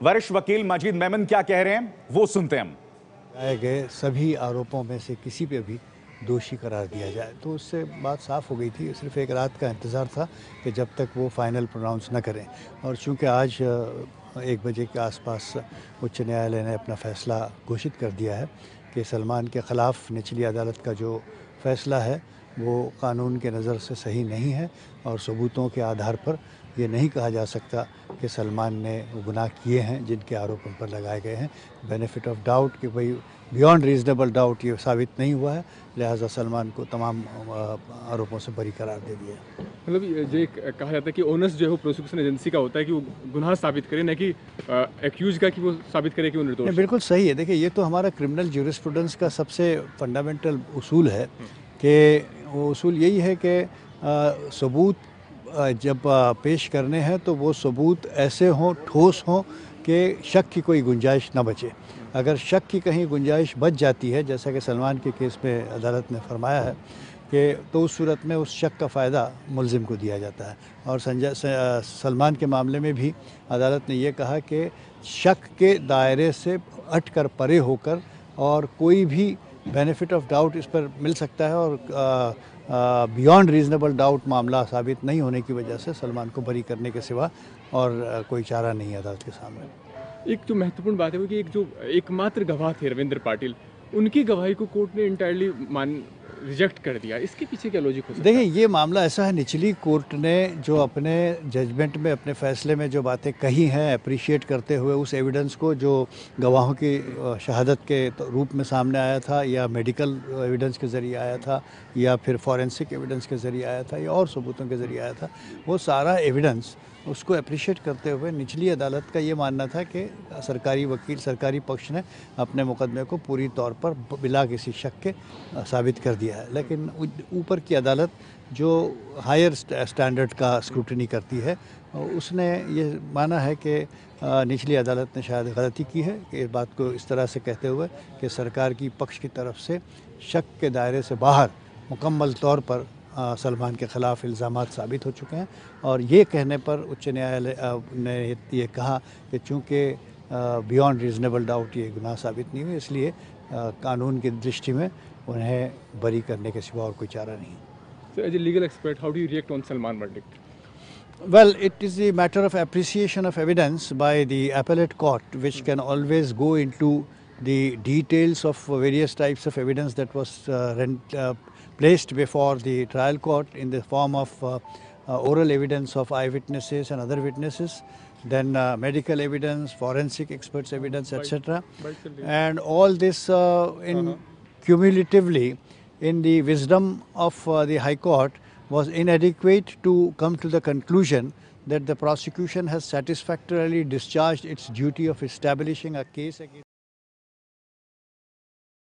वरिष्ठ वकील मजीद मेमन क्या कह रहे हैं वो सुनते हैं हम। लगाए गए सभी आरोपों में से किसी पे भी दोषी करार दिया जाए, तो उससे बात साफ़ हो गई थी। सिर्फ एक रात का इंतज़ार था कि जब तक वो फाइनल प्रोनाउंस न करें। और चूँकि आज 1 बजे के आसपास उच्च न्यायालय ने अपना फ़ैसला घोषित कर दिया है कि सलमान के ख़िलाफ़ निचली अदालत का जो फ़ैसला है वो कानून के नज़र से सही नहीं है और सबूतों के आधार पर ये नहीं कहा जा सकता कि सलमान ने वो गुनाह किए हैं जिनके आरोप उन पर लगाए गए हैं। बेनिफिट ऑफ डाउट कि भाई बियॉन्ड रीजनेबल डाउट ये साबित नहीं हुआ है, लिहाजा सलमान को तमाम आरोपों से बरी करार दे दिया। मतलब ये कहा जाता है कि ओनस जो है वो प्रोसिक्यूशन एजेंसी का होता है कि वो गुनाह साबित करे, न कि एक्यूज का कि वो साबित करे कि वो निर्दोष है। बिल्कुल सही है। देखिए, ये तो हमारा क्रिमिनल ज्यूरिस्प्रूडेंस का सबसे फंडामेंटल उसूल है कि वो उसूल यही है कि सबूत जब पेश करने हैं तो वो सबूत ऐसे हों, ठोस हों कि शक की कोई गुंजाइश न बचे। अगर शक की कहीं गुंजाइश बच जाती है, जैसा कि सलमान के केस में अदालत ने फरमाया है कि तो उस सूरत में उस शक का फ़ायदा मुलजिम को दिया जाता है। और सलमान के मामले में भी अदालत ने ये कहा कि शक के दायरे से हटकर परे होकर और कोई भी बेनिफिट ऑफ डाउट इस पर मिल सकता है और बियॉन्ड रीजनेबल डाउट मामला साबित नहीं होने की वजह से सलमान को बरी करने के सिवा और कोई चारा नहीं है अदालत के सामने। एक जो महत्वपूर्ण बात है वो कि एक जो एकमात्र गवाह थे रविंद्र पाटिल, उनकी गवाही को कोर्ट ने इंटायरली रिजेक्ट कर दिया। इसके पीछे क्या लॉजिक हो सकता है? देखिए, ये मामला ऐसा है, निचली कोर्ट ने जो अपने जजमेंट में, अपने फैसले में जो बातें कही हैं, अप्रिशिएट करते हुए उस एविडेंस को जो गवाहों की शहादत के रूप में सामने आया था या मेडिकल एविडेंस के ज़रिए आया था या फिर फॉरेंसिक एविडेंस के ज़रिए आया था या और सबूतों के ज़रिए आया था, वो सारा एविडेंस उसको अप्रिशिएट करते हुए निचली अदालत का ये मानना था कि सरकारी वकील, सरकारी पक्ष ने अपने मुकदमे को पूरी तौर पर बिला किसी शक के साबित कर दिया है। लेकिन ऊपर की अदालत जो हायर स्टैंडर्ड का स्क्रूटनी करती है, उसने ये माना है कि निचली अदालत ने शायद गलती की है कि इस बात को इस तरह से कहते हुए कि सरकार की पक्ष की तरफ से शक के दायरे से बाहर मुकम्मल तौर पर सलमान के ख़िलाफ़ इल्ज़ामात साबित हो चुके हैं। और ये कहने पर उच्च न्यायालय ने ये कहा कि चूँकि बियॉन्ड रीजनेबल डाउट ये गुनाह साबित नहीं हुए, इसलिए कानून की दृष्टि में उन्हें बरी करने के सिवा और कोई चारा नहीं। So, as a legal expert, how do you react on Salman verdict? Well, it is a matter of appreciation of evidence by the appellate court, which can always go into the details of various types of evidence that was placed before the trial court in the form of oral evidence of eyewitnesses and other witnesses, then medical evidence, forensic experts evidence, etc. And all this cumulatively in the wisdom of the High Court was inadequate to come to the conclusion that the prosecution has satisfactorily discharged its duty of establishing a case against